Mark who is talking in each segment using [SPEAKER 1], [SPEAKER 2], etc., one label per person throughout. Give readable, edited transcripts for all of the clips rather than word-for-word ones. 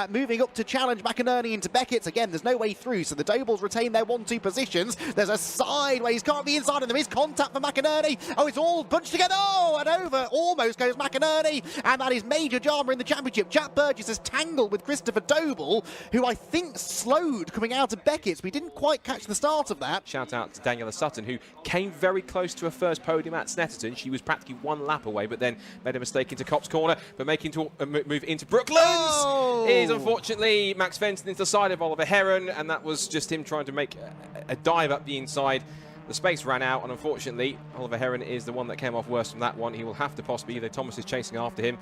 [SPEAKER 1] moving up to challenge McInerney into Beckett's. Again, there's no way through, so the Dobles retain their 1-2 positions. There's a sideways car on the inside, and there is contact for McInerney. Oh, it's all bunched together. Oh, and over almost goes McInerney, and that is major drama in the championship. Jack Burgess has tangled with Christopher Doble, who I think slowed coming out of Beckett's. We didn't quite catch the start of that.
[SPEAKER 2] Shout out to Daniela Sutton, who came very close to her first podium at Snetterton. She was practically one lap away, but then made a mistake into Copse Corner, but making to move into Brooklands is unfortunately Max Fenton into the side of Oliver Heron, and that was just him trying to make a dive up the inside. The space ran out, and unfortunately Oliver Heron is the one that came off worse from that one. He will have to possibly, either Thomas is chasing after him.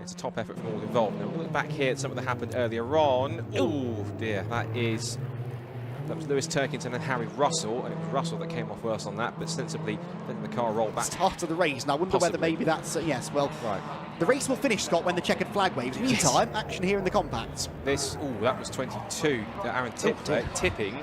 [SPEAKER 2] It's a top effort from all involved. Now we'll look back here at something that happened earlier on. Oh dear, that was Lewis Turkington and Harry Russell, and it was Russell that came off worse on that, but sensibly letting the car roll back.
[SPEAKER 1] Start of the race, and I wonder whether maybe that's, yes, well,
[SPEAKER 2] right.
[SPEAKER 1] The race will finish, Scott, when the checkered flag waves. Meantime, action here in the compacts.
[SPEAKER 2] That was 22, Aaron tipping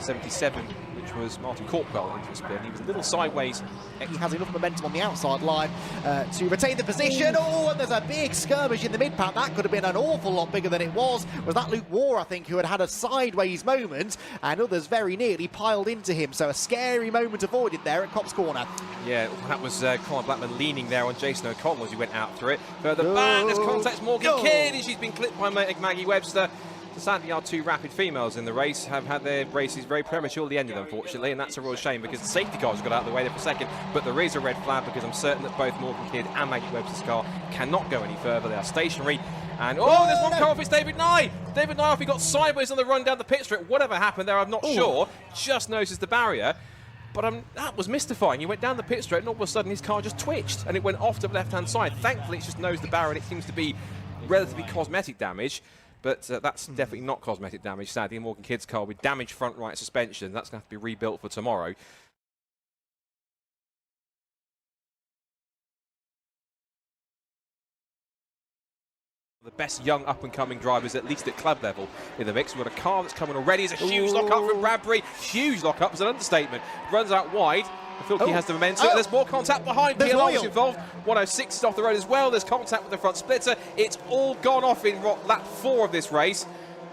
[SPEAKER 2] 77, which was Martin Corkwell into a spin. He was a little sideways.
[SPEAKER 1] He has enough momentum on the outside line to retain the position. Oh, and there's a big skirmish in the mid-pack. That could have been an awful lot bigger than it was. Was that Luke Waugh, I think, who had a sideways moment, and others very nearly piled into him. So a scary moment avoided there at Copse Corner.
[SPEAKER 2] Yeah, that was Colin Blackman leaning there on Jason O'Connell as he went out through it. Further back, there's contacts Morgan Kidd, and she's been clipped by Maggie Webster. Sadly, our two rapid females in the race have had their races very prematurely ended, unfortunately, and that's a real shame because the safety cars got out of the way there for a second. But there is a red flag because I'm certain that both Morgan Kidd and Maggie Webster's car cannot go any further. They are stationary. And there's one car off. It's David Nye. David Nye off. He got sideways on the run down the pit strip. Whatever happened there, I'm not sure. Just noticed the barrier. But that was mystifying. He went down the pit straight, and all of a sudden his car just twitched, and it went off to the left-hand side. Thankfully, it's just nosed the barrier, and it seems to be relatively cosmetic damage. But that's definitely not cosmetic damage. Sadly, Morgan Kidd's car with damaged front right suspension. That's going to have to be rebuilt for tomorrow. The best young up-and-coming drivers, at least at club level, in the mix. We've got a car that's coming already. It's a huge lock-up from Bradbury. Huge lock-up is an understatement. Runs out wide. Filkey has the momentum. There's more contact behind. PLR was involved. 106 is off the road as well. There's contact with the front splitter. It's all gone off in lap 4 of this race.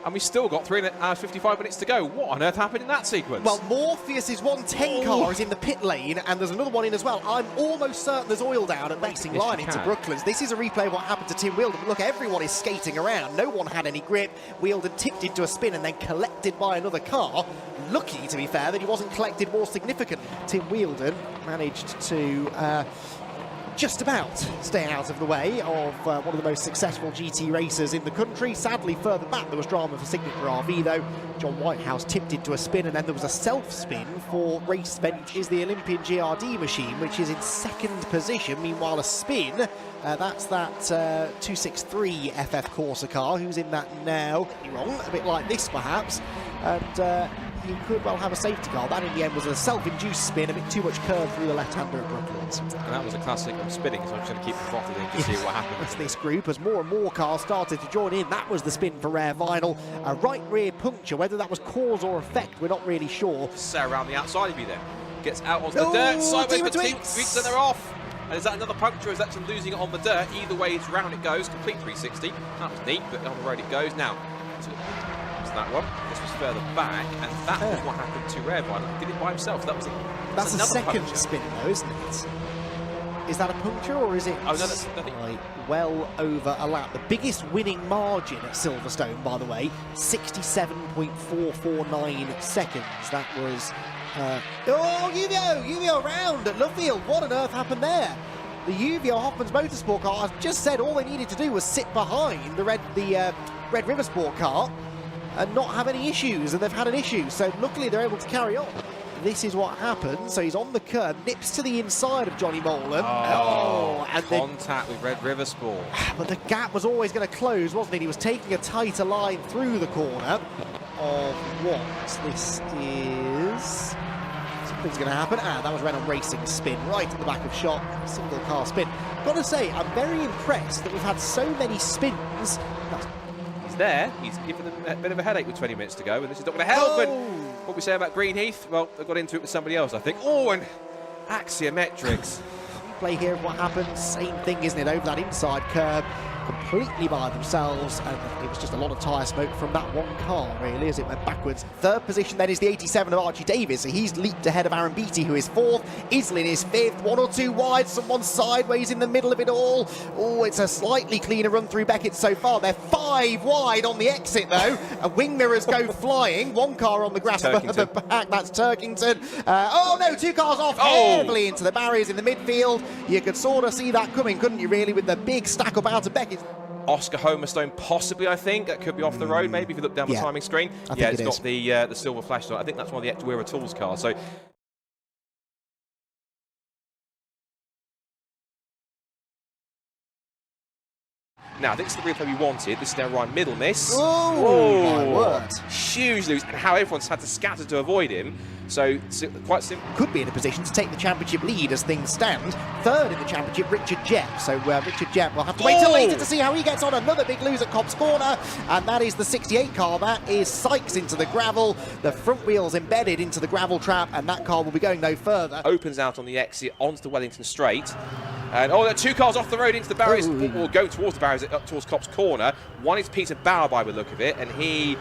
[SPEAKER 2] And we've still got 3 hours 55 minutes to go. What on earth happened in that sequence?
[SPEAKER 1] Well, Morpheus's 110 car is in the pit lane, and there's another one in as well. I'm almost certain there's oil down at Racing Line into Brooklands. This is a replay of what happened to Tim Wheeldon. Look, everyone is skating around. No one had any grip. Wheeldon tipped into a spin and then collected by another car. Lucky, to be fair, that he wasn't collected more significantly. Tim Wheeldon managed to just about stay out of the way of one of the most successful GT racers in the country. Sadly, further back there was drama for Signature RV though. John Whitehouse tipped into a spin, and then there was a self-spin for Race Ventures, the Olympian GRD machine, which is in 2nd position. Meanwhile, a spin, that's that 263 FF Corsa car, who's in that now. Wrong, a bit like this perhaps, and he could well have a safety car. That in the end was a self-induced spin, a bit too much curve through the left-hander at Brooklands.
[SPEAKER 2] And that was a classic of spinning, so I'm just going to keep throttled in to see what happens.
[SPEAKER 1] That's this group as more and more cars started to join in. That was the spin for Rare Vinyl. A right rear puncture, whether that was cause or effect, we're not really sure.
[SPEAKER 2] So around the outside of you then. Gets out onto the dirt, sideways for Tweaks, and they're off. And is that another puncture, or is that just losing it on the dirt? Either way, it's round it goes, complete 360. That was neat, but on the road it goes. Now, that one. This was further back, and that was what happened to Rare Vinyl. He did it by himself. That's
[SPEAKER 1] a second
[SPEAKER 2] puncture.
[SPEAKER 1] Spin, though, isn't it? Is that a puncture, or is it well over a lap? The biggest winning margin at Silverstone, by the way, 67.449 seconds. That was Uvio round at Lovefield. What on earth happened there? The Uvio Hoffman's Motorsport car, I've just said all they needed to do was sit behind the Red River Sport car and not have any issues, and they've had an issue, so luckily they're able to carry on. This is what happened. So he's on the curb, nips to the inside of Johnny Molan.
[SPEAKER 2] And contact with Red River Sport.
[SPEAKER 1] But the gap was always going to close, wasn't it? He was taking a tighter line through the corner of what this is. Something's going to happen. That was Renault Racing spin right at the back of shot. Single car spin. Got to say, I'm very impressed that we've had so many spins.
[SPEAKER 2] There, he's given them a bit of a headache with 20 minutes to go, and this is not going to help. And what we say about Greenheath, well, they got into it with somebody else, I think. And Axiometrics.
[SPEAKER 1] Play here of what happened, same thing, isn't it? Over that inside curb, completely by themselves, and it was just a lot of tyre smoke from that one car, really, as it went backwards. Third position then is the 87 of Archie Davis, so he's leaped ahead of Aaron Beattie, who is fourth. Islin is fifth, one or two wide, someone sideways in the middle of it all. Oh, it's a slightly cleaner run through Beckett so far. They're 5 wide on the exit, though. Wing mirrors go flying. One car on the grass at the back, that's Turkington. Oh no, 2 cars off heavily into the barriers in the midfield. You could sort of see that coming, couldn't you, really, with the big stack up out of Beckett.
[SPEAKER 2] Oscar Homerstone, possibly, I think. That could be off the road, maybe, if you look down the timing screen. Yeah, it's got the silver flash on. I think that's one of the Ectawira Tools cars. So now, this is the replay we wanted. This is now Ryan Middle miss.
[SPEAKER 1] Oh, my word.
[SPEAKER 2] Huge lose, and how everyone's had to scatter to avoid him. So, quite simple.
[SPEAKER 1] Could be in a position to take the championship lead as things stand. Third in the championship, Richard Jepp. So, Richard Jepp will have to wait till later to see how he gets on. Another big lose at Cobb's Corner, and that is the 68 car. That is Sykes into the gravel. The front wheels embedded into the gravel trap, and that car will be going no further.
[SPEAKER 2] Opens out on the exit onto the Wellington Straight. And there are 2 cars off the road into the barriers, or go towards the barriers, up towards Cobb's Corner. One is Peter Bauer by the look of it, and he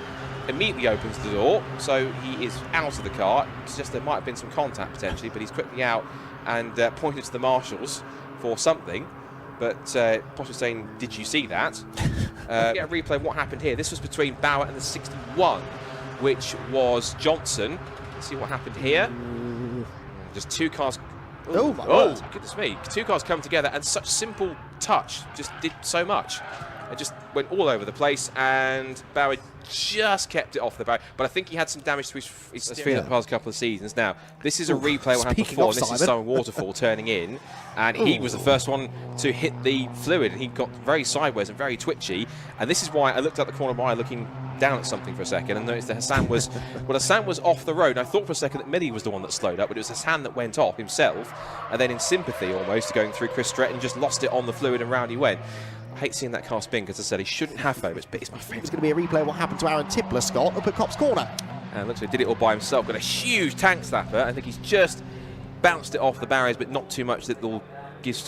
[SPEAKER 2] immediately opens the door, so he is out of the car. It's just there might have been some contact potentially, but he's quickly out and pointed to the marshals for something, but possibly saying, "Did you see that?" Get a replay of what happened here. This was between Bauer and the 61, which was Johnson. Let's see what happened here. Just 2 cars.
[SPEAKER 1] Oh, my word.
[SPEAKER 2] Goodness me. 2 cars come together, and such simple touch just did so much. It just went all over the place, and Bauer just kept it off the back. But I think he had some damage to his steering the past couple of seasons. Now, this is a replay what happened before, and this is Simon Waterfall turning in, and he was the first one to hit the fluid, and he got very sideways and very twitchy. And this is why I looked out the corner of my eye looking down at something for a second and noticed that Hassan was well, Hassan was off the road. I thought for a second that Millie was the one that slowed up, but it was Hassan that went off himself, and then in sympathy almost going through Chris Stretton, just lost it on the fluid, and round he went. I hate seeing that car spin, because I said he shouldn't have favourites, but it's my favourite.
[SPEAKER 1] It's going to be a replay of what happened to Aaron Tippler, Scott, up at Cobb's Corner.
[SPEAKER 2] And looks like he did it all by himself. Got a huge tank slapper. I think he's just bounced it off the barriers, but not too much that will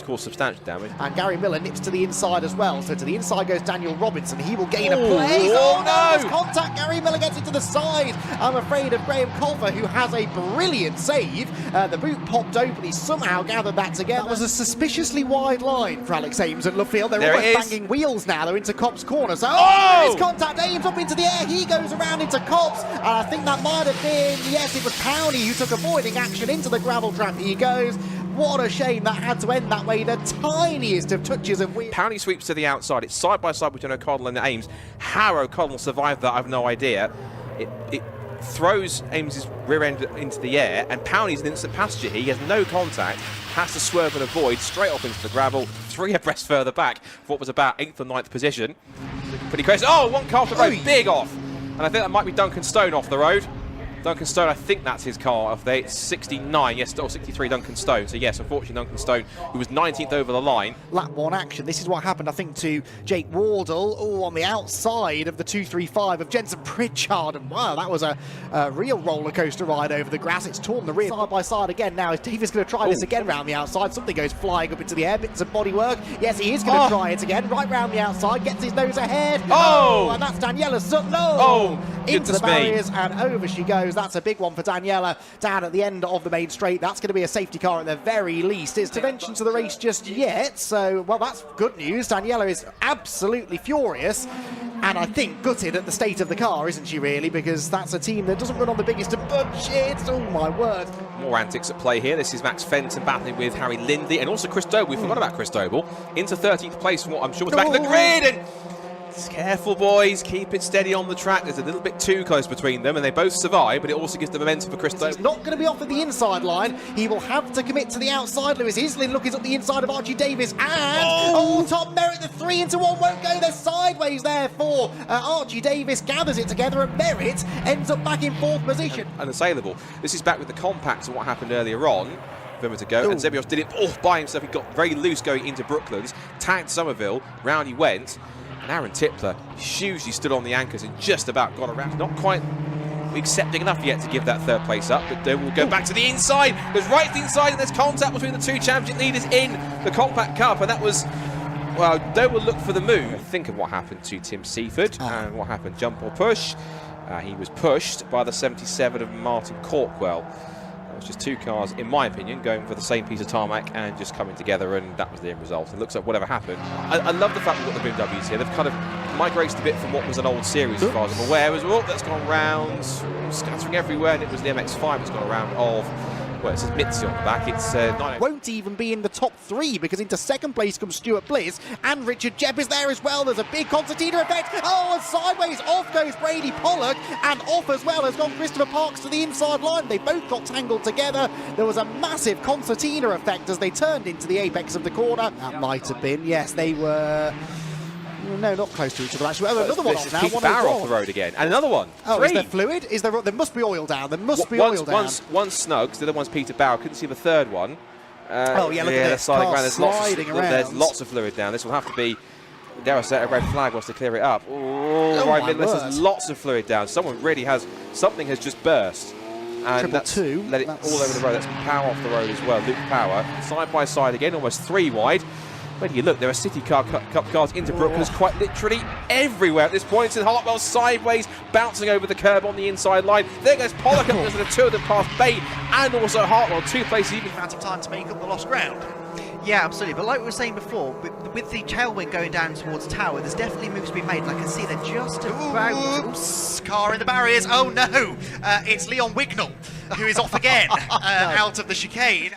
[SPEAKER 2] cause substantial damage.
[SPEAKER 1] And Gary Miller nips to the inside as well. So to the inside goes Daniel Robinson. He will gain a place. Oh no! There's contact. Gary Miller gets it to the side. I'm afraid of Graham Culver, who has a brilliant save. The boot popped open. He somehow gathered that together. That was a suspiciously wide line for Alex Ames at Luffield. They're almost banging wheels now. They're into Cobb's Corner. So there is contact. Ames up into the air. He goes around into Cobb's. And I think that might have been, yes, it was Powney who took avoiding action into the gravel trap. He goes. What a shame that had to end that way. The tiniest of touches of wheel.
[SPEAKER 2] Powney sweeps to the outside. It's side by side between O'Connell and Ames. How O'Connell survived that, I've no idea. It throws Ames's rear end into the air, and Powney's an instant passenger here. He has no contact, has to swerve and avoid straight off into the gravel, 3 abreast further back for what was about 8th or 9th position. Pretty crazy. Oh, one car off the road, big off. And I think that might be Duncan Stone off the road. Duncan Stone, I think that's his car off there. It's 69, yes, or 63 Duncan Stone. So yes, unfortunately Duncan Stone, who was 19th over the line.
[SPEAKER 1] Lap 1 action. This is what happened, I think, to Jake Wardle, on the outside of the 235 of Jensen Pritchard. And wow, that was a real roller coaster ride over the grass. It's torn the rear side by side again now. Is Davis going to try this again round the outside? Something goes flying up into the air, bits of bodywork. Yes, he is going to try it again, right round the outside, gets his nose ahead. And that's Daniela Sutton. Into the barriers, and over she goes. That's a big one for Daniela down at the end of the main straight. That's going to be a safety car at the very least. It's intervention to the race just yet, so, well, that's good news. Daniela is absolutely furious, and I think gutted at the state of the car, isn't she, really? Because that's a team that doesn't run on the biggest of budgets. Oh, my word.
[SPEAKER 2] More antics at play here. This is Max Fenton battling with Harry Lindley, and also Chris Doble. We forgot about Chris Doble. Into 13th place from what I'm sure was back in the grid, and careful, boys, keep it steady on the track. There's a little bit too close between them, and they both survive, but it also gives the momentum for Chris Doble.
[SPEAKER 1] He's not going to be off at the inside line. He will have to commit to the outside. Lewis Islin looking up the inside of Archie Davis, and Tom Merritt, the 3 into 1 won't go. They're sideways there for Archie Davis, gathers it together, and Merritt ends up back in 4th position.
[SPEAKER 2] Unassailable. This is back with the compacts and what happened earlier on. For him to go, and Zebios did it all by himself. He got very loose going into Brooklands, tagged Somerville, round he went. And Aaron Tippler hugely stood on the anchors and just about got around. Not quite accepting enough yet to give that 3rd place up, but then we'll go back to the inside. Goes right to the inside, and there's contact between the 2 championship leaders in the Compact Cup, and that was Well, they will look for the move. Think of what happened to Tim Seaford and what happened, jump or push. He was pushed by the 77 of Martin Corkwell. That was just 2 cars, in my opinion, going for the same piece of tarmac and just coming together, and that was the end result. It looks like whatever happened. I love the fact we've got the BMWs here. They've kind of migrated a bit from what was an old series, as far as I'm aware. It was, oh, that's gone round, scattering everywhere, and it was the MX-5 that's gone around of... Well, it says Mitzi on the back. It's
[SPEAKER 1] won't even be in the top 3 because into second place comes Stuart Bliss and Richard Jebb is there as well. There's a big concertina effect. Oh, and sideways off goes Brady Pollock, and off as well has gone Christopher Parks to the inside line. They both got tangled together. There was a massive concertina effect as they turned into the apex of the corner. That might have been, yes, they were... No, not close to each other actually. Oh, another one off now.
[SPEAKER 2] Peter Barrow off the road again, and another one.
[SPEAKER 1] Oh, 3. Is there fluid? Is there? There must be oil down. There must be oil down.
[SPEAKER 2] One's Snugs, the other one's Peter Barrow. Couldn't see the third one.
[SPEAKER 1] Oh yeah, look at this.
[SPEAKER 2] There's lots of fluid down. This will have to be, dare I say, a red flag wants to clear it up. Oh, right middle. There's lots of fluid down. Something has just burst. And that's let it all over the road. That's Power off the road as well. Luke Power, side by side again, almost 3 wide. Where do you look? There are City Cup cars into Brooklands quite literally everywhere at this point. It's in Hartwell sideways, bouncing over the curb on the inside line. There goes Pollock, and there's the 2 of them past Bate and also Hartwell. 2 places even
[SPEAKER 3] amount of time to make up the lost ground. Yeah, absolutely. But like we were saying before, with the tailwind going down towards Tower, there's definitely moves to be made. And I can see they're just about...
[SPEAKER 1] Car in the barriers. Oh no! It's Leon Wignall, who is off again out of the chicane.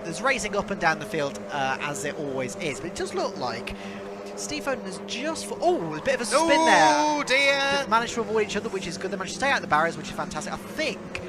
[SPEAKER 3] There's racing up and down the field as it always is, but it does look like Steve Foden has just... Oh, a bit of a spin there.
[SPEAKER 1] Oh dear!
[SPEAKER 3] They've managed to avoid each other, which is good. They managed to stay out of the barriers, which is fantastic. I think...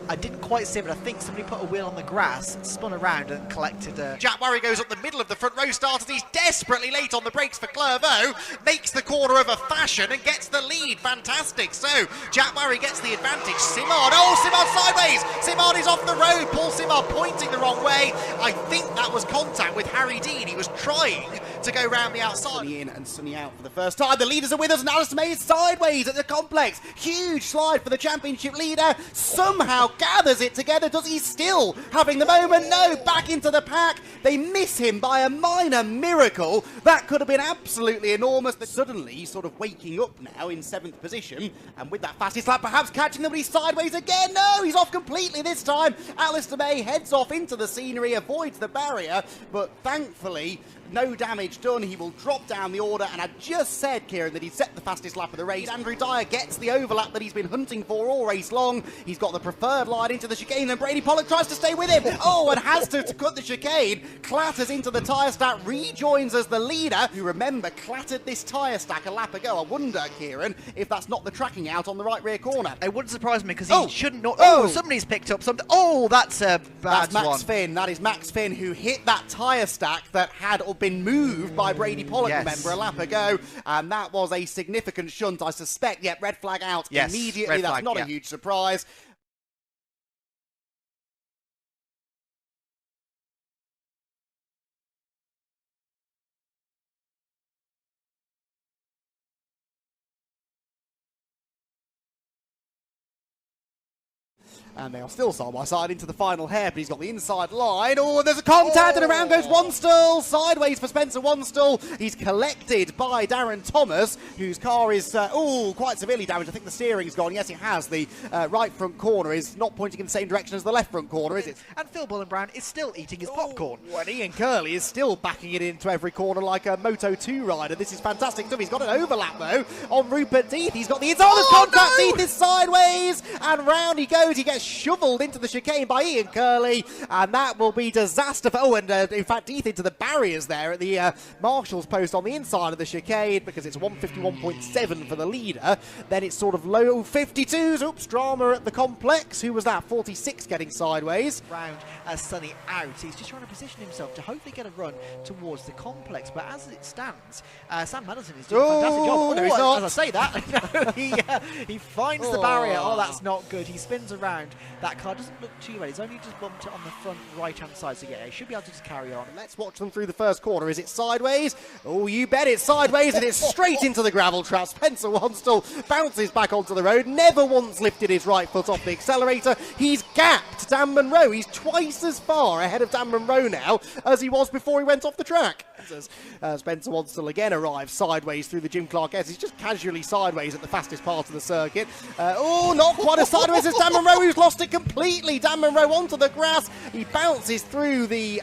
[SPEAKER 3] I didn't quite see it, but I think somebody put a wheel on the grass, spun around and collected a...
[SPEAKER 1] Jack Murray goes up the middle of the front row starters. He's desperately late on the brakes for Clervaux. Makes the corner of a fashion and gets the lead. Fantastic. So, Jack Murray gets the advantage. Simard. Oh, Simard sideways. Simard is off the road. Paul Simard pointing the wrong way. I think that was contact with Harry Dean. He was trying to go round the outside. Sunny in and Sunny out for the first time. The leaders are with us, and Alistair May is sideways at the complex. Huge slide for the championship leader. Somehow gathers it together. Does he still having the moment? No, back into the pack. They miss him by a minor miracle. That could have been absolutely enormous. But suddenly he's sort of waking up now in 7th position, and with that fastest lap perhaps catching them, but he's sideways again. No, he's off completely this time. Alistair May heads off into the scenery, avoids the barrier, but thankfully no damage done. He will drop down the order, and I just said, Kieran, that he'd set the fastest lap of the race. Andrew Dyer gets the overlap that he's been hunting for all race long. He's got the preferred line into the chicane, and Brady Pollock tries to stay with him. Oh, and has to cut the chicane, clatters into the tyre stack, rejoins as the leader, who, remember, clattered this tyre stack a lap ago. I wonder, Kieran, if that's not the tracking out on the right rear corner.
[SPEAKER 3] It wouldn't surprise me, because he shouldn't not... Oh, somebody's picked up something. Oh, that's a bad
[SPEAKER 1] Max
[SPEAKER 3] one.
[SPEAKER 1] Finn. That is Max Finn, who hit that tyre stack that had been moved by Brady Pollock, remember, a lap ago, and that was a significant shunt, I suspect. Yep, red flag out immediately. That's not a huge surprise. And they are still side by side into the final hair, but he's got the inside line. Oh, there's a contact, and around goes Wanstall. Sideways for Spencer Wanstall. He's collected by Darren Thomas, whose car is, quite severely damaged. I think the steering's gone. Yes, it has. The right front corner is not pointing in the same direction as the left front corner, is it?
[SPEAKER 3] And Phil Bullen-Brown is still eating his popcorn.
[SPEAKER 1] And Ian Curley is still backing it into every corner like a Moto2 rider. This is fantastic stuff. He's got an overlap, though, on Rupert Death. He's got the inside. Oh, contact. No! Death is sideways, and round he goes. He gets shoveled into the chicane by Ian Curley, and that will be disaster for... Oh, and in fact, Death into the barriers there at the Marshall's post on the inside of the chicane, because it's 151.7 for the leader. Then it's sort of low 52s. Oops, drama at the complex. Who was that? 46 getting sideways.
[SPEAKER 3] Round as Sunny out. He's just trying to position himself to hopefully get a run towards the complex, but as it stands, Sam Madison is doing a fantastic job. Oh, no, he's not. As I say that, he finds the barrier. Oh, that's not good. He spins around. That car doesn't look too bad. He's only just bumped it on the front right-hand side, so yeah, he should be able to just carry on.
[SPEAKER 1] Let's watch them through the first corner. Is it sideways? Oh, you bet it's sideways, and it's straight into the gravel trap. Spencer Wanstall bounces back onto the road, never once lifted his right foot off the accelerator. He's gapped Dan Munro. He's twice as far ahead of Dan Munro now as he was before he went off the track. As Spencer Wanstall again arrives sideways through the Jim Clark S. He's just casually sideways at the fastest part of the circuit. Oh, not quite as sideways as Dan Munro, who's lost it completely. Dan Munro onto the grass. He bounces through the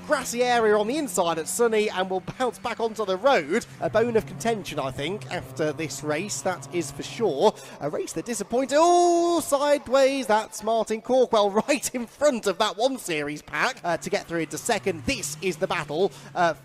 [SPEAKER 1] grassy area on the inside at Sunny and will bounce back onto the road. A bone of contention, I think, after this race, that is for sure. A race that disappointed. Oh, sideways. That's Martin Corkwell right in front of that 1 Series pack to get through into second. This is the battle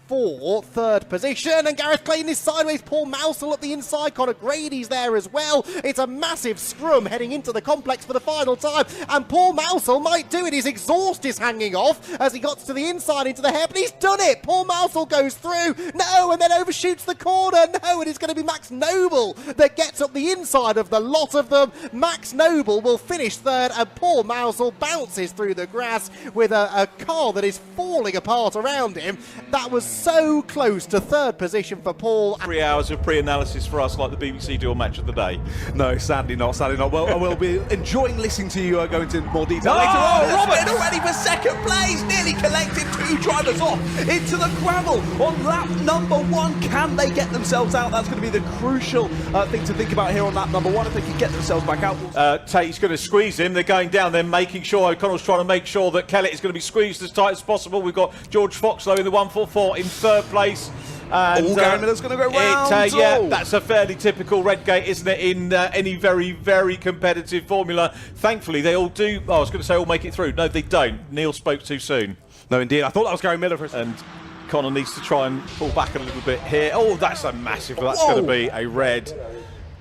[SPEAKER 1] for third position, and Gareth Clayton is sideways. Paul Mousel at the inside. Connor Grady's there as well. It's a massive scrum heading into the complex for the final time, and Paul Mousel might do it. His exhaust is hanging off as he got to the inside into the hairpin. He's done it. Paul Mousel goes through. No, and then overshoots the corner. No, and it's going to be Max Noble that gets up the inside of the lot of them. Max Noble will finish third, and Paul Mousel bounces through the grass with a car that is falling apart around him. That was so close to third position for Paul.
[SPEAKER 4] 3 hours of pre-analysis for us like the BBC do on Match of the Day.
[SPEAKER 5] No, sadly not, sadly not. Well, I will be enjoying listening to you go into more detail later.
[SPEAKER 4] Oh,
[SPEAKER 5] Robert already for second place, nearly collected 2 drivers off into the gravel on lap number 1. Can they get themselves out? That's going to be the crucial thing to think about here on lap number 1. If they can get themselves back out.
[SPEAKER 4] Tate's going to squeeze him. They're going down. They're making sure, O'Connell's trying to make sure that Kellett is going to be squeezed as tight as possible. We've got George Foxlow in the 144 in third place. And
[SPEAKER 5] Gary Miller's going to go round.
[SPEAKER 4] Yeah, that's a fairly typical Redgate, isn't it, in any very, very competitive formula. Thankfully, they all do. Oh, I was going to say all make it through. No, they don't. Neil spoke too soon.
[SPEAKER 5] No, indeed. I thought that was Gary Miller for a second.
[SPEAKER 4] And Connor needs to try and pull back a little bit here. Oh, that's a massive. That's going to be a red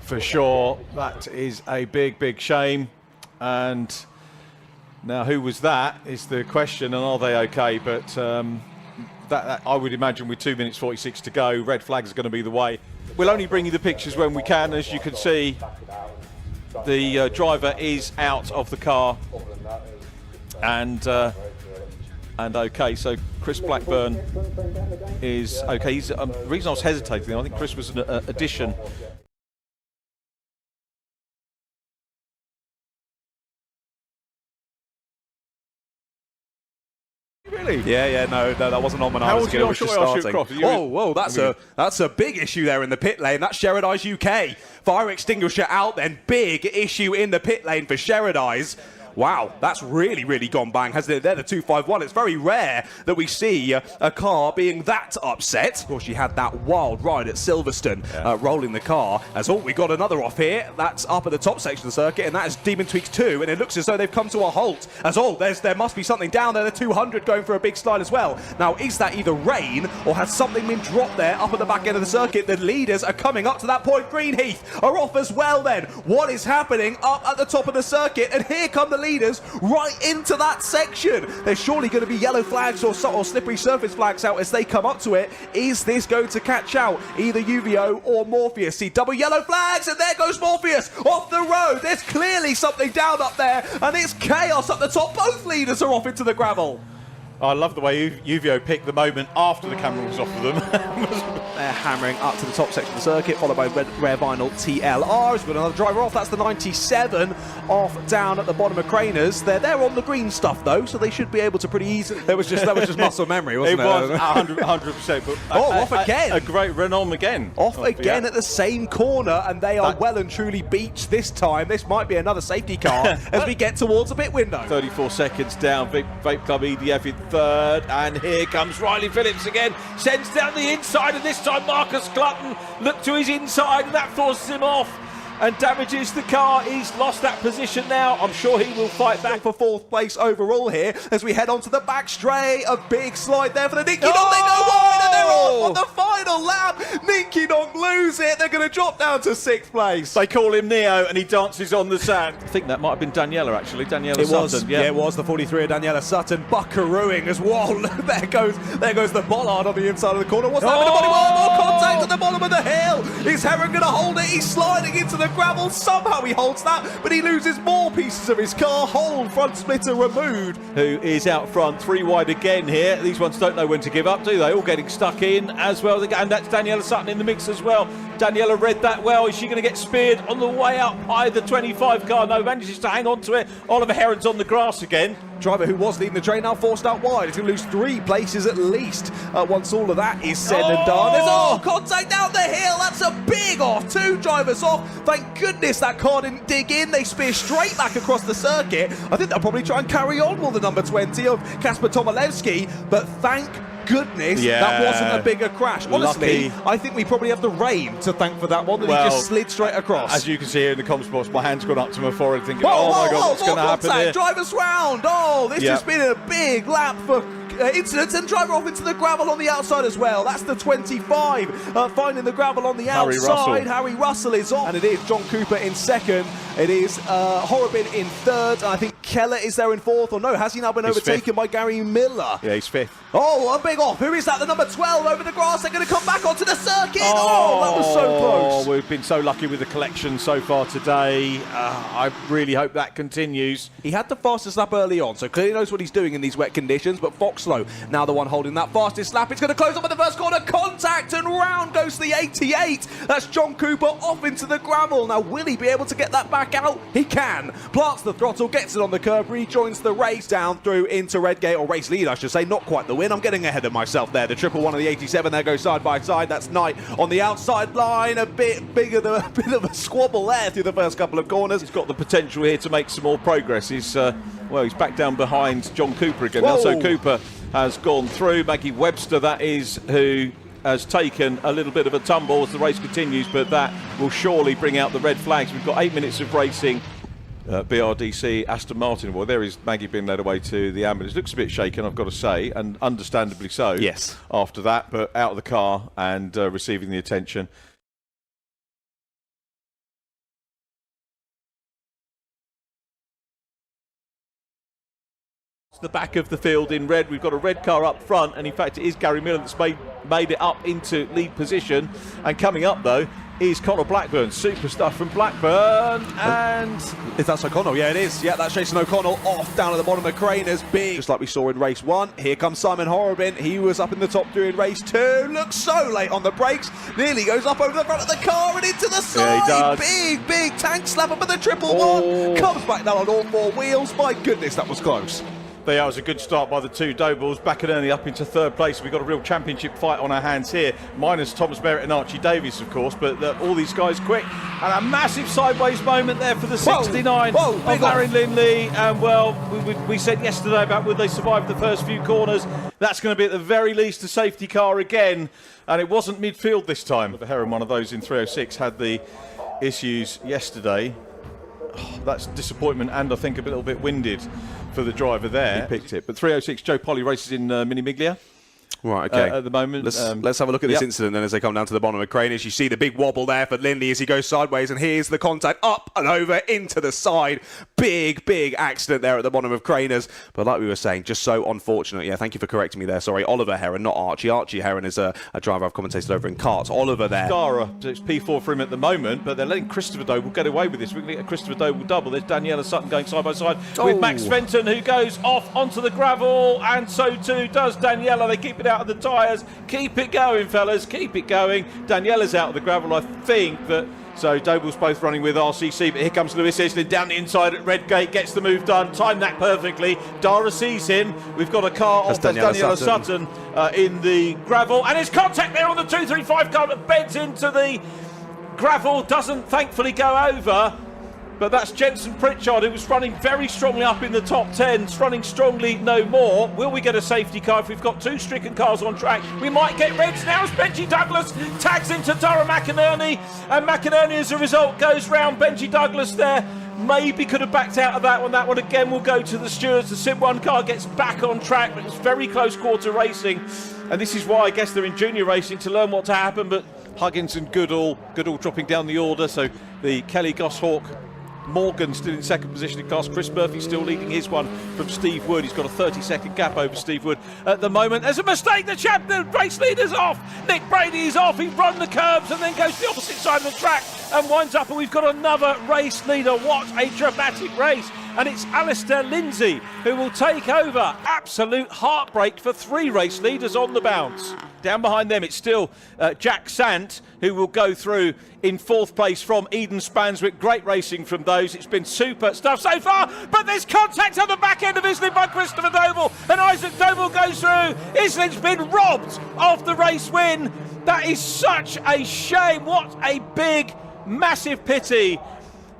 [SPEAKER 4] for sure. That is a big, big shame. And now, who was that is the question, and are they okay? But that I would imagine with 2 minutes 46 to go, red flag is going to be the way. We'll only bring you the pictures when we can. As you can see, the driver is out of the car, and okay. So Chris Blackburn is okay. He's the reason I was hesitating, I think Chris was an addition. Really?
[SPEAKER 5] Yeah, no, that wasn't on when I was just starting. Whoa, that's a big issue there in the pit lane. That's Sherrod UK. Fire extinguisher out then. Big issue in the pit lane for Sherrod. Wow, that's really, really gone bang, hasn't it? They're the 251. It's very rare that we see a car being that upset. Of course, she had that wild ride at Silverstone, rolling the car. As we got another off here. That's up at the top section of the circuit, and that is Demon Tweaks 2. And it looks as though they've come to a halt. As there must be something down there. The 200 going for a big slide as well. Now, is that either rain or has something been dropped there up at the back end of the circuit? The leaders are coming up to that point. Greenheath are off as well then. What is happening up at the top of the circuit? And here come the leaders right into that section. There's surely going to be yellow flags or slippery surface flags out as they come up to it. Is this going to catch out either UVO or Morpheus? See double yellow flags, and there goes Morpheus off the road. There's clearly something down up there, and it's chaos at the top. Both leaders are off into the gravel.
[SPEAKER 4] I love the way UVO picked the moment after the camera was off of them.
[SPEAKER 5] They're hammering up to the top section of the circuit, followed by Rare Vinyl TLR. We've got another driver off. That's the 97 off down at the bottom of Craners. They're on the green stuff though, so they should be able to pretty easily. That was just muscle memory, wasn't it?
[SPEAKER 4] It was 100%. But
[SPEAKER 5] off again.
[SPEAKER 4] A great run-on again.
[SPEAKER 5] Off again at the same corner, and they are well and truly beached this time. This might be another safety car as we get towards the pit window.
[SPEAKER 4] 34 seconds down. Vape Club EDF in third, and here comes Riley Phillips again. Sends down the inside, and this time Marcus Clutton looked to his inside, and that forces him off and damages the car. He's lost that position now. I'm sure he will fight back
[SPEAKER 5] for fourth place overall here as we head onto the back straight. A big slide there for the Ninky Donk. They go wide, and they're off on the final lap. Ninky Donk lose it. They're going to drop down to sixth place.
[SPEAKER 4] They call him Neo, and he dances on the sand. I think that might have been Daniela, actually. Daniela Sutton.
[SPEAKER 5] Yeah, it was the 43 of Daniela Sutton. Buckarooing as well. There goes the bollard on the inside of the corner. What's happening? More contact. at the bottom of the hill. Is Heron going to hold it? He's sliding into the gravel. Somehow he holds that, but he loses more pieces of his car. Whole front splitter removed.
[SPEAKER 4] Who is out front, 3 wide again here. These ones don't know when to give up, do they? All getting stuck in as well. And that's Daniela Sutton in the mix as well. Daniela read that well. Is she going to get speared on the way up by the 25 car? No, manages to hang on to it. Oliver Heron's on the grass again.
[SPEAKER 5] Driver who was leading the train now forced out wide. He's going to lose 3 places at least once all of that is said and done. There's contact down the hill. That's a big off. 2 drivers off. Thank goodness that car didn't dig in. They spear straight back across the circuit. I think they'll probably try and carry on with the number 20 of Kasper Tomilewski, but thank goodness that wasn't a bigger crash. Honestly, I think we probably have the rain to thank for that one, that he just slid straight across.
[SPEAKER 4] As you can see here in the comms box, my hand's gone up to my forehead thinking, oh my God, what's going to happen here?
[SPEAKER 5] Drivers round. This has been a big lap for incidents, and driver off into the gravel on the outside as well. That's the 25 finding the gravel on the outside. Harry Russell is off, and it is John Cooper in second. It is Horobin in third, and I think Keller is there in fourth. Or no, has he now been overtaken by Gary Miller?
[SPEAKER 4] Yeah, he's fifth.
[SPEAKER 5] Oh, a big off. Who is that? The number 12 over the grass. They're going to come back onto the circuit. Oh, that was so close.
[SPEAKER 4] We've been so lucky with the collection so far today. I really hope that continues.
[SPEAKER 5] He had the fastest lap early on, so clearly knows what he's doing in these wet conditions, but Foxlow now the one holding that fastest lap. It's going to close up at the first corner. Contact, and round goes the 88. That's John Cooper off into the gravel. Now, will he be able to get that back out? He can. Plants the throttle, gets it on the curb, rejoins the race down through into Redgate, or race lead, I should say. Not quite the win. I'm getting ahead of myself there. The 111 of the 87 there goes side by side. That's Knight on the outside line. A bit of a squabble there through the first couple of corners.
[SPEAKER 4] He's got the potential here to make some more progress. He's back down behind John Cooper again now. So Cooper has gone through. Maggie Webster, that is, who has taken a little bit of a tumble as the race continues, but that will surely bring out the red flags. We've got 8 minutes of racing. BRDC Aston Martin. Well, there is Maggie being led away to the ambulance. Looks a bit shaken, I've got to say, and understandably so.
[SPEAKER 5] Yes.
[SPEAKER 4] After that, but out of the car and receiving the attention. The back of the field in red. We've got a red car up front, and in fact it is Gary Miller that's made it up into lead position. And coming up though is Connor Blackburn, superstar from Blackburn, and
[SPEAKER 5] is that O'Connell? Yeah, it is. Yeah, that's Jason O'Connell off down at the bottom of Craner's big, just like we saw in race 1. Here comes Simon Horobin. He was up in the top 3 in race 2. Looks so late on the brakes. Nearly goes up over the front of the car and into the side.
[SPEAKER 4] Yeah, he does.
[SPEAKER 5] Big tank slap up at the 111. Comes back down on all 4 wheels. My goodness, that was close.
[SPEAKER 4] That was a good start by the 2 Dobles. McInerney up into 3rd place. We've got a real championship fight on our hands here. Minus Thomas Merritt and Archie Davies, of course, but all these guys quick. And a massive sideways moment there for the 69 of Larry Lindley. And well, we said yesterday about would they survive the first few corners. That's going to be at the very least a safety car again. And it wasn't midfield this time. The Heron, one of those in 306, had the issues yesterday. That's disappointment, and I think a little bit winded for the driver there. He picked it. But 306, Joe Polly races in Mini Miglia.
[SPEAKER 5] Right, okay.
[SPEAKER 4] At the moment.
[SPEAKER 5] Let's have a look at this incident then as they come down to the bottom of Craner's. You see the big wobble there for Lindley as he goes sideways, and here's the contact up and over into the side. Big accident there at the bottom of Craner's. But like we were saying, just so unfortunate. Yeah, thank you for correcting me there. Sorry, Oliver Heron, not Archie. Archie Heron is a driver I've commentated over in karts. Oliver there.
[SPEAKER 4] Dara, it's P4 for him at the moment, but they're letting Christopher Doble get away with this. We're going to get a Christopher Doble double. There's Daniela Sutton going side by side with Max Fenton, who goes off onto the gravel, and so too does Daniela. They keep it out of the tyres. Keep it going, fellas. Keep it going. Daniela's out of the gravel, I think, but so Doble's both running with RCC, but here comes Lewis Islin down the inside at Redgate, gets the move done, timed that perfectly. Dara sees him. We've got a car off Daniela Sutton in the gravel, and it's contact there on the 235 car that beds into the gravel, doesn't thankfully go over. But that's Jensen Pritchard, who was running very strongly up in the top 10, running strongly no more. Will we get a safety car if we've got 2 stricken cars on track? We might get reds now as Benji Douglas tags into Dara McInerney, and McInerney as a result goes round Benji Douglas there. Maybe could have backed out of that one. That one again will go to the stewards. The Sim 1 car gets back on track, but it's very close quarter racing. And this is why I guess they're in junior racing to learn what to happen, but Huggins and Goodall dropping down the order, so the Kelly Goshawk Morgan still in second position in cars. Chris Murphy still leading his one from Steve Wood. He's got a 30-second gap over Steve Wood at the moment. There's a mistake. The race leader's off. Nick Brady is off. He's run the curbs and then goes to the opposite side of the track and winds up. And we've got another race leader. What a dramatic race. And it's Alistair Lindsay who will take over. Absolute heartbreak for 3 race leaders on the bounce. Down behind them, it's still Jack Sant who will go through in 4th place from Eden Spanswick. Great racing from those. It's been super stuff so far, but there's contact on the back end of Islip by Christopher Doble, and Isaac Doble goes through. Islip's been robbed of the race win. That is such a shame. What a big, massive pity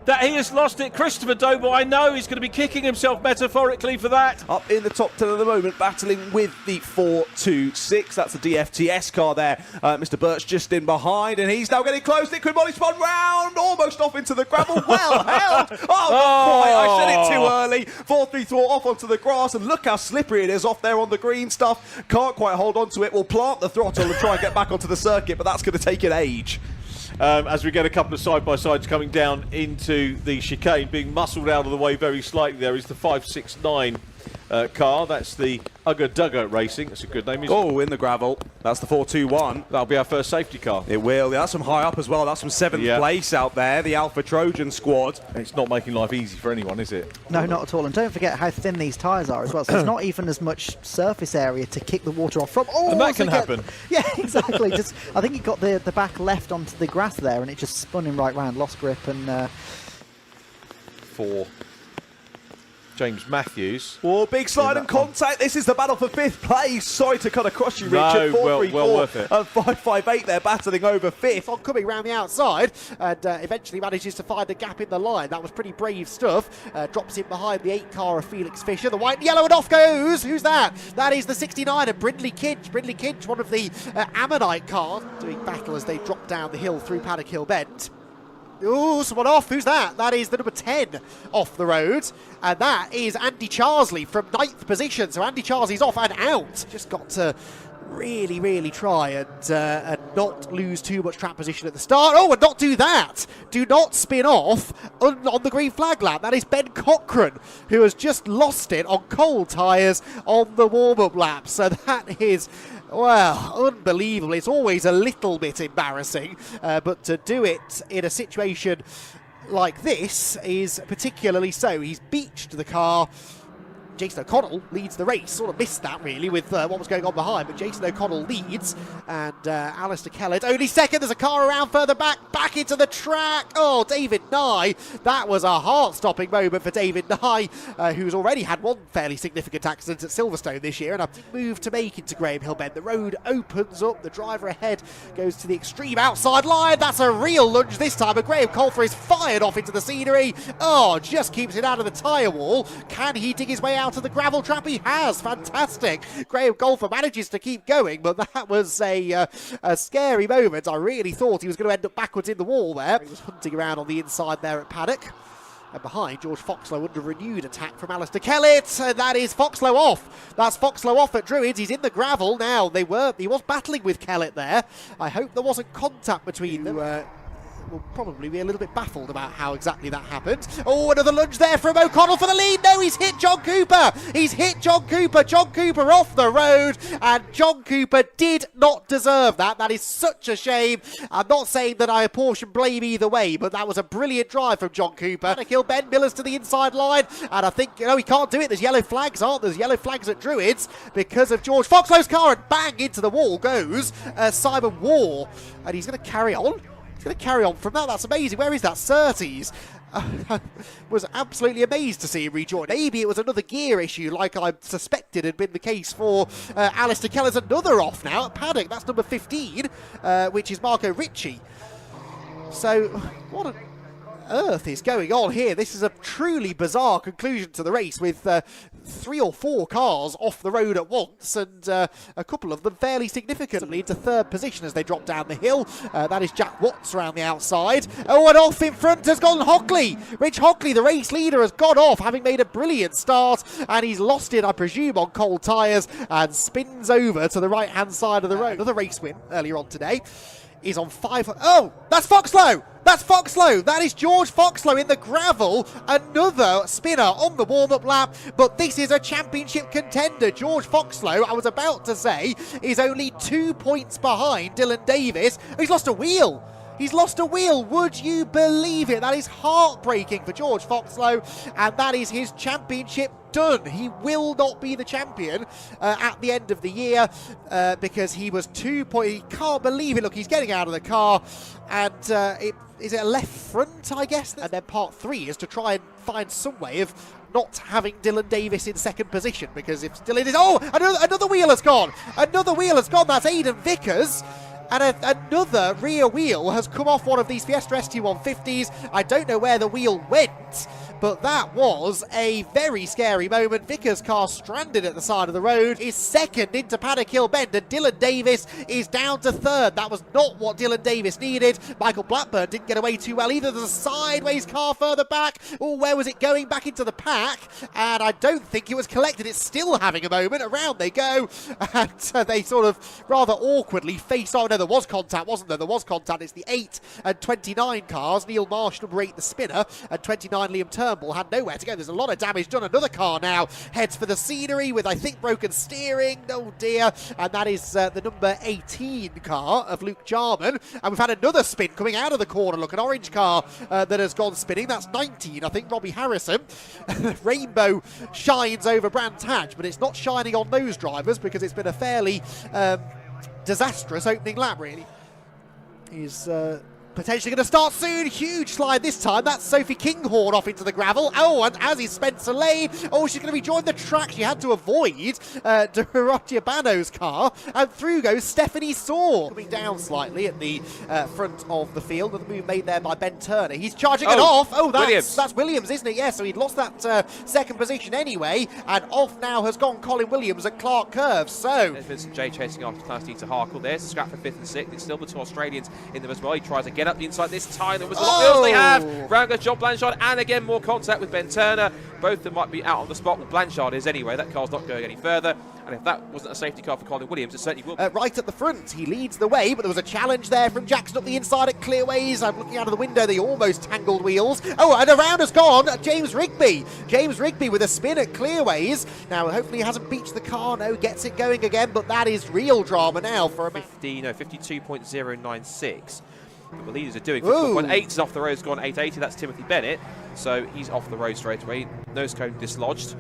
[SPEAKER 4] that he has lost it. Christopher Doble, I know he's going to be kicking himself metaphorically for that.
[SPEAKER 5] Up in the top 10 at the moment, battling with the 426. That's the DFTS car there. Mr. Birch just in behind, and he's now getting close. Liquid Body spun round, almost off into the gravel. Well held. Oh, not quite. I said it too early. 4-3 off onto the grass, and look how slippery it is off there on the green stuff. Can't quite hold on to it. We'll plant the throttle and try and get back onto the circuit, but that's going to take an age.
[SPEAKER 4] As we get a couple of side-by-sides coming down into the chicane, being muscled out of the way very slightly there is the 569 car. That's the Ugga Dugga Racing. That's a good name, isn't it?
[SPEAKER 5] Oh, in the gravel. That's the 421.
[SPEAKER 4] That'll be our first safety car.
[SPEAKER 5] It will. That's from high up as well. That's from 7th place out there, the Alpha Trojan squad.
[SPEAKER 4] It's not making life easy for anyone, is it?
[SPEAKER 3] No, not at all. And don't forget how thin these tyres are as well. So there's not even as much surface area to kick the water off from. Oh,
[SPEAKER 4] and that can happen.
[SPEAKER 3] Yeah, exactly. Just, I think he got the back left onto the grass there, and it just spun him right round, lost grip, and...
[SPEAKER 4] For James Matthews.
[SPEAKER 5] Oh, big slide and contact. This is the battle for 5th place. Sorry to cut across you, Richard. 4-3-4
[SPEAKER 4] well worth it.
[SPEAKER 5] And 5-5-8 there, battling over 5th.
[SPEAKER 1] On coming round the outside, and eventually manages to find a gap in the line. That was pretty brave stuff. Drops in behind the 8 car of Felix Fisher. The white and yellow, and off goes. Who's that? That is the 69 of Brindley Kinch. Brindley Kinch, one of the Ammonite cars, doing battle as they drop down the hill through Paddock Hill Bend. Ooh, someone off. Who's that? That is the number 10 off the road. And that is Andy Charsley from 9th position. So Andy Charsley's off and out. Just got to really, really try and not lose too much track position at the start. Oh, and not do that. Do not spin off on the green flag lap. That is Ben Cochran, who has just lost it on cold tyres on the warm-up lap. So that is... well, unbelievable. It's always a little bit embarrassing, but to do it in a situation like this is particularly so. He's beached the car. Jason O'Connell leads the race. Sort of missed that, really, with what was going on behind, but Jason O'Connell leads, and Alistair Kellett only second. There's a car around further back into the track. Oh, David Nye. That was a heart-stopping moment for David Nye, who's already had one fairly significant accident at Silverstone this year, and a big move to make into Graham Hill Bend. The road opens up. The driver ahead goes to the extreme outside line. That's a real lunge this time, and Graham Colfer is fired off into the scenery. Oh, just keeps it out of the tyre wall. Can he dig his way out of the gravel trap? He has. Fantastic. Graham Golfer manages to keep going, but that was a scary moment. I really thought he was going to end up backwards in the wall there. He was hunting around on the inside there at Paddock. And behind, George Foxlow under renewed attack from Alistair Kellett. And that is Foxlow off. That's Foxlow off at Druids. He's in the gravel now. He was battling with Kellett there. I hope there wasn't contact between them. Will probably be a little bit baffled about how exactly that happened. Oh, another lunge there from O'Connell for the lead. No, he's hit John Cooper. He's hit John Cooper. John Cooper off the road, and John Cooper did not deserve that. That is such a shame. I'm not saying that I apportion blame either way, but that was a brilliant drive from John Cooper. Kill Ben Millers to the inside line, and I think, he can't do it. There's yellow flags, aren't there? There's yellow flags at Druids because of George Foxlow's car, and bang into the wall goes Simon Waugh, and he's going to carry on. He's going to carry on from that. That's amazing. Where is that Surtees? I was absolutely amazed to see him rejoin. Maybe it was another gear issue like I suspected had been the case for Alistair Keller's. Another off now at Paddock. That's number 15, which is Marco Ricci. So what on earth is going on here? This is a truly bizarre conclusion to the race with 3 or 4 cars off the road at once, and a couple of them fairly significantly into 3rd position as they drop down the hill. That is Jack Watts around the outside. Oh, and off in front has gone Hockley. Rich Hockley, the race leader, has gone off, having made a brilliant start, and he's lost it, I presume, on cold tyres, and spins over to the right-hand side of the road. Another race win earlier on today. is on 5. Oh, that's Foxlow! That's Foxlow! That is George Foxlow in the gravel. Another spinner on the warm-up lap, but this is a championship contender. George Foxlow, I was about to say, is only 2 points behind Dylan Davis. He's lost a wheel. He's lost a wheel. Would you believe it? That is heartbreaking for George Foxlow, and that is his championship done. He will not be the champion at the end of the year because he was 2 points. He can't believe it. Look, he's getting out of the car, and is it a left front, I guess? And then part 3 is to try and find some way of not having Dylan Davis in second position, because if Dylan is... Oh, another wheel has gone. Another wheel has gone. That's Aidan Vickers. And another rear wheel has come off one of these Fiesta ST150s. I don't know where the wheel went, but that was a very scary moment. Vickers' car stranded at the side of the road, is second into Paddock Hill Bend, and Dylan Davis is down to third. That was not what Dylan Davis needed. Michael Blackburn didn't get away too well either. There's a sideways car further back. Oh, where was it going? Back into the pack, and I don't think it was collected. It's still having a moment. Around they go, and they sort of rather awkwardly face on. No, there was contact, wasn't there? There was contact. It's the 8 and 29 cars. Neil Marsh, number 8, the spinner, and 29, Liam Turnbull, had nowhere to go. There's a lot of damage done. Another car now heads for the scenery with, I think, broken steering. Oh dear. And that is the number 18 car of Luke Jarman. And we've had another spin coming out of the corner. Look, an orange car that has gone spinning. That's 19, I think, Robbie Harrison. Rainbow shines over Brands Hatch, but it's not shining on those drivers because it's been a fairly disastrous opening lap, really. He's potentially going to start soon. Huge slide this time. That's Sophie Kinghorn off into the gravel. Oh, and as is Spencer Lane. Oh, she's going to rejoin the track. She had to avoid Dorothea Bano's car. And through goes Stephanie Saw. Coming down slightly at the front of the field. The move made there by Ben Turner. He's charging it off. Oh, that's Williams, isn't it? Yeah, so he'd lost that second position anyway. And off now has gone Colin Williams at Clark Curve. So
[SPEAKER 2] there's Vincent J chasing after Class D to Harkle. There's a scrap for 5th and 6th. It's still the 2 Australians in them as well. He tries to get up the inside this time. There was a lot of wheels they have. Round goes John Blanchard, and again more contact with Ben Turner. Both of them might be out on the spot. Well, Blanchard is anyway. That car's not going any further. And if that wasn't a safety car for Colin Williams, it certainly will be.
[SPEAKER 1] Right at the front, he leads the way, but there was a challenge there from Jackson up the inside at Clearways. I'm looking out of the window, the almost tangled wheels. Oh, and around has gone James Rigby. James Rigby with a spin at Clearways. Now, hopefully he hasn't beached the car. No, gets it going again, but that is real drama now for a
[SPEAKER 2] 52.096. But the leaders are doing 54.8 is off the road, has gone 880. That's Timothy Bennett, so he's off the road straight away. Nose cone dislodged.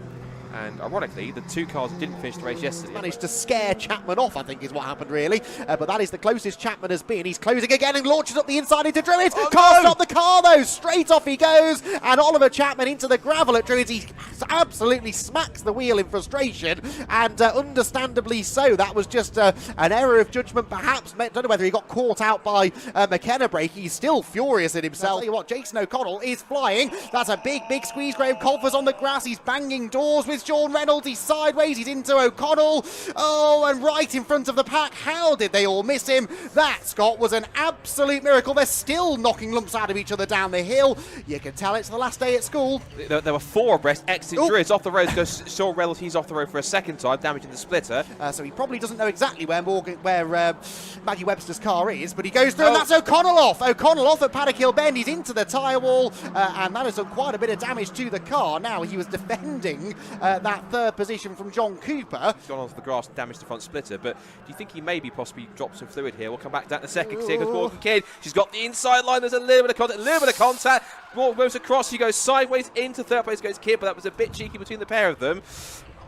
[SPEAKER 2] And ironically, the 2 cars didn't finish the race yesterday.
[SPEAKER 1] Managed to scare Chapman off, I think is what happened, really. But that is the closest Chapman has been. He's closing again and launches up the inside into Druids. Can't stop the car, though. Straight off he goes. And Oliver Chapman into the gravel at Druids. He absolutely smacks the wheel in frustration. And understandably so. That was just an error of judgment, perhaps. I don't know whether he got caught out by McKenna braking. He's still furious at himself. I'll tell you what, Jason O'Connell is flying. That's a big, big squeeze. Graham Colfer's on the grass. He's banging doors with Sean Reynolds. He's sideways, he's into O'Connell. Oh, and right in front of the pack. How did they all miss him? That, Scott, was an absolute miracle. They're still knocking lumps out of each other down the hill. You can tell it's the last day at school.
[SPEAKER 2] There were 4 abreast. Exiting Druids off the road. Goes Sean Reynolds. He's off the road for a second time, damaging the splitter.
[SPEAKER 1] So he probably doesn't know exactly where Maggie Webster's car is, but he goes through, and that's O'Connell off. O'Connell off at Paddock Hill Bend. He's into the tyre wall, and that has done quite a bit of damage to the car. Now, he was defending that third position from John Cooper.
[SPEAKER 2] He's gone onto the grass and damaged the front splitter, but do you think he maybe possibly dropped some fluid here? We'll come back to that in a second. Here goes Morgan Kidd. She's got the inside line. There's a little bit of contact. Morgan moves across. She goes sideways into third place. Goes Kidd, but that was a bit cheeky between the pair of them.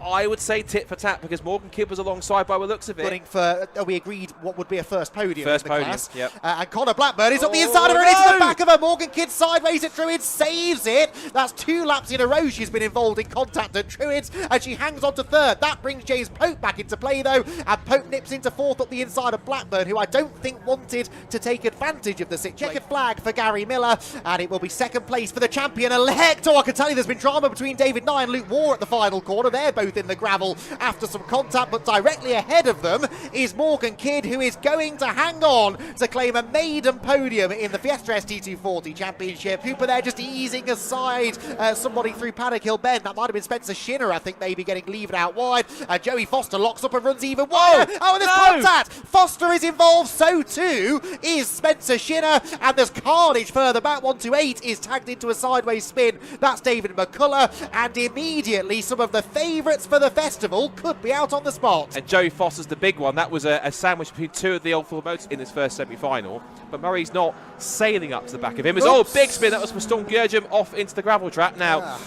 [SPEAKER 2] I would say tit for tat because Morgan Kidd was alongside by the looks of it.
[SPEAKER 1] Running for, we agreed what would be a first podium.
[SPEAKER 2] First
[SPEAKER 1] in the
[SPEAKER 2] podium,
[SPEAKER 1] class.
[SPEAKER 2] yep.
[SPEAKER 1] And Connor Blackburn is up the inside of her and into the back of her. Morgan Kidd sideways at Druids, saves it. That's 2 laps in a row she's been involved in contact at Druids, and she hangs on to third. That brings James Pope back into play, though, and Pope nips into 4th up the inside of Blackburn, who I don't think wanted to take advantage of the situation. Checkered flag for Gary Miller, and it will be second place for the champion-elect. Oh, I can tell you there's been drama between David Nye and Luke Waugh at the final corner. They're both smooth in the gravel after some contact, but directly ahead of them is Morgan Kidd, who is going to hang on to claim a maiden podium in the Fiesta ST240 Championship. Hooper there just easing aside somebody through Paddock Hill Bend. That might have been Spencer Shinner, I think, maybe getting levered out wide. Joey Foster locks up and runs even wider. Oh, and there's contact! Foster is involved, so too is Spencer Shinner, and there's carnage further back. 128 is tagged into a sideways spin. That's David McCullough, and immediately some of the favourites for the festival could be out on the spot.
[SPEAKER 2] And Joey Foster's the big one. That was a sandwich between two of the old Ford motors in this first semi-final, but Murray's not sailing up to the back of him. It's big spin. That was for Storm Gjerdrum off into the gravel trap. Now,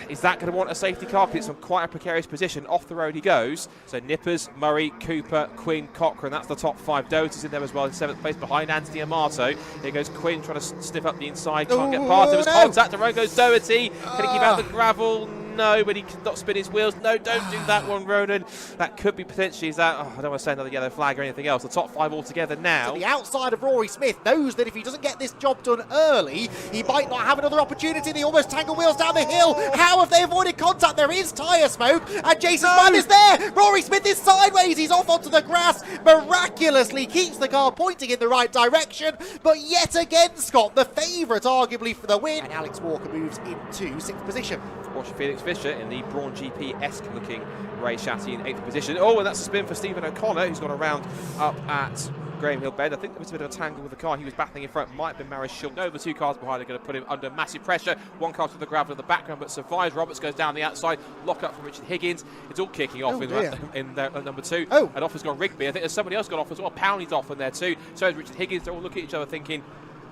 [SPEAKER 2] is that going to want a safety car? Because it's on quite a precarious position. Off the road he goes. So Nippers, Murray, Cooper, Quinn, Cochrane. That's the top 5. Doty's in there as well in 7th place behind Anthony Amato. Here goes Quinn trying to sniff up the inside. Can't get past him. Contact. Around goes Doherty. Can he keep out the gravel? No, but he cannot spin his wheels. No, don't do that one, Ronan. That could be potentially, I don't want to say another yellow flag or anything else. The top 5 altogether now.
[SPEAKER 1] To the outside of Rory Smith, knows that if he doesn't get this job done early, he might not have another opportunity. They almost tangle wheels down the hill. How have they avoided contact? There is tyre smoke, and Jason Mann is there. Rory Smith is sideways. He's off onto the grass. Miraculously keeps the car pointing in the right direction, but yet again, Scott, the favourite arguably for the win. And Alex Walker moves into 6th position.
[SPEAKER 2] Watching Felix Fisher in the Braun GP-esque looking Ray Shatty in 8th position. Oh, and that's a spin for Stephen O'Connor, who's gone around up at Graham Hill Bend. I think there was a bit of a tangle with the car. He was battling in front. Might have been Maris Schultz. No, the 2 cars behind are going to put him under massive pressure. 1 car to the gravel in the background, but survives. Roberts goes down the outside. Lock up from Richard Higgins. It's all kicking off in number 2. And off has gone Rigby. I think there's somebody else got off as well. Powney's off in there too. So is Richard Higgins. They're all looking at each other thinking,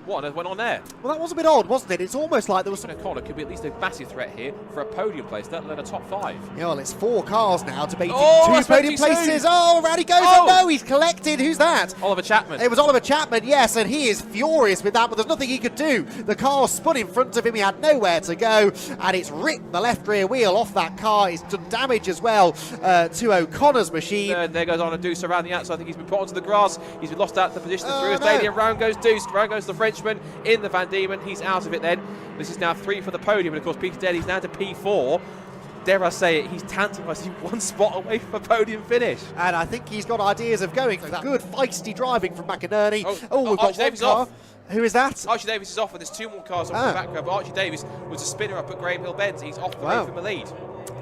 [SPEAKER 2] what on earth went on there?
[SPEAKER 1] Well, that was a bit odd, wasn't it? It's almost like there was some...
[SPEAKER 2] O'Connor could be at least a massive threat here for a podium place, let alone a top 5.
[SPEAKER 1] Yeah, well, it's 4 cars now debating 2 podium places. Oh, around he goes. Oh, no, he's collected. Who's that?
[SPEAKER 2] Oliver Chapman.
[SPEAKER 1] It was Oliver Chapman, yes, and he is furious with that, but there's nothing he could do. The car spun in front of him. He had nowhere to go, and it's ripped the left rear wheel off that car. It's done damage as well to O'Connor's machine.
[SPEAKER 2] There goes on a Deuce around the outside. I think he's been put onto the grass. He's been lost out of the position through a stadium. Round goes Deuce. Round goes the Frenchman in the Van Diemen. He's out of it then. This is now 3 for the podium, and of course Peter Daly's now to P4. Dare I say it, he's tantalised. He's 1 spot away from a podium finish.
[SPEAKER 1] And I think he's got ideas of going for that good feisty driving from McInerney. We've got
[SPEAKER 2] Archie Davis off.
[SPEAKER 1] Who is that?
[SPEAKER 2] Archie Davis is off, and there's 2 more cars on the background, but Archie Davis was a spinner up at Graham Hill Bend. He's off the way from the lead.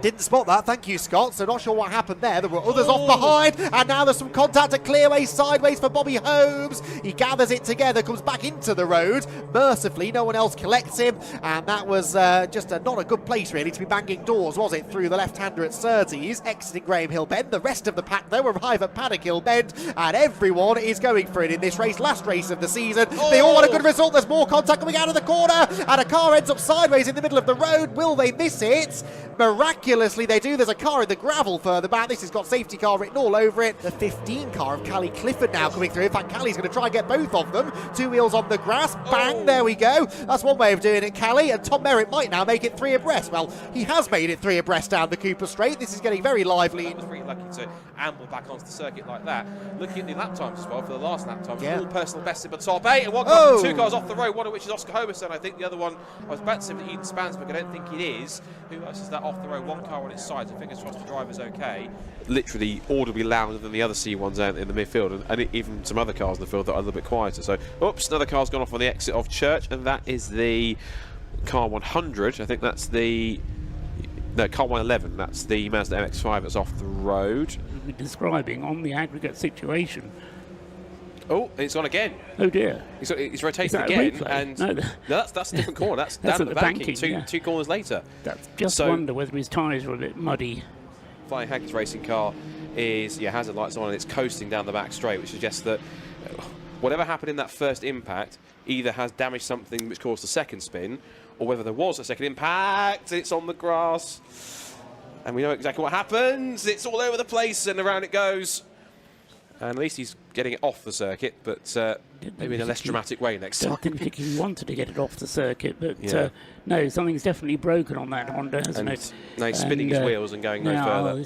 [SPEAKER 1] Didn't spot that, thank you, Scott. So not sure what happened there. There were others off behind, and now there's some contact at Clearway sideways for Bobby Holmes. He gathers it together, comes back into the road. Mercifully, no one else collects him, and that was just not a good place, really, to be banging doors, was it, through the left-hander at Surtees. Exiting Graham Hill Bend. The rest of the pack, though, arrive at Paddock Hill Bend, and everyone is going for it in this race, last race of the season. They all want a good result. There's more contact coming out of the corner, and a car ends up sideways in the middle of the road. Will they miss it? Miraculously, they do. There's a car in the gravel further back. This has got safety car written all over it. The 15 car of Callie Clifford now coming through. In fact, Callie's going to try and get both of them. 2 wheels on the grass. Bang, there we go. That's one way of doing it, Callie. And Tom Merritt might now make it 3 abreast. Well, he has made it 3 abreast down the Cooper Straight. This is getting very lively.
[SPEAKER 2] He was really lucky to amble back onto the circuit like that. Looking at the lap times as well for the last lap times. All personal best in the top 8. And 1 car, 2 cars off the road, one of which is Oscar Homerson. I think the other one, I was about to say Eden Spansberg. I don't think it is. Who else is that off the road? 1 car on its side. So fingers crossed the driver's okay. Literally audibly louder than the other C1s out in the midfield, and even some other cars in the field that are a little bit quieter. So, oops, another car's gone off on the exit of Church, and that is the car 100. I think that's the... No, car 111. That's the Mazda MX-5 that's off the road.
[SPEAKER 6] Describing on the aggregate situation.
[SPEAKER 2] Oh, it's on again.
[SPEAKER 6] Oh dear.
[SPEAKER 2] He's rotating again, and no, that's a different corner. That's down at the banking. Two corners later.
[SPEAKER 6] That's just wonder whether his tyres were a bit muddy.
[SPEAKER 2] Flying Haggard's racing car is hazard lights on, and it's coasting down the back straight, which suggests that whatever happened in that first impact either has damaged something which caused the second spin, or whether there was a second impact. It's on the grass, and we know exactly what happens. It's all over the place, and around it goes. And at least he's getting it off the circuit, but maybe in a less dramatic way next time.
[SPEAKER 6] I didn't think he wanted to get it off the circuit, but no, something's definitely broken on that Honda, hasn't it?
[SPEAKER 2] Now he's spinning his wheels and going no further.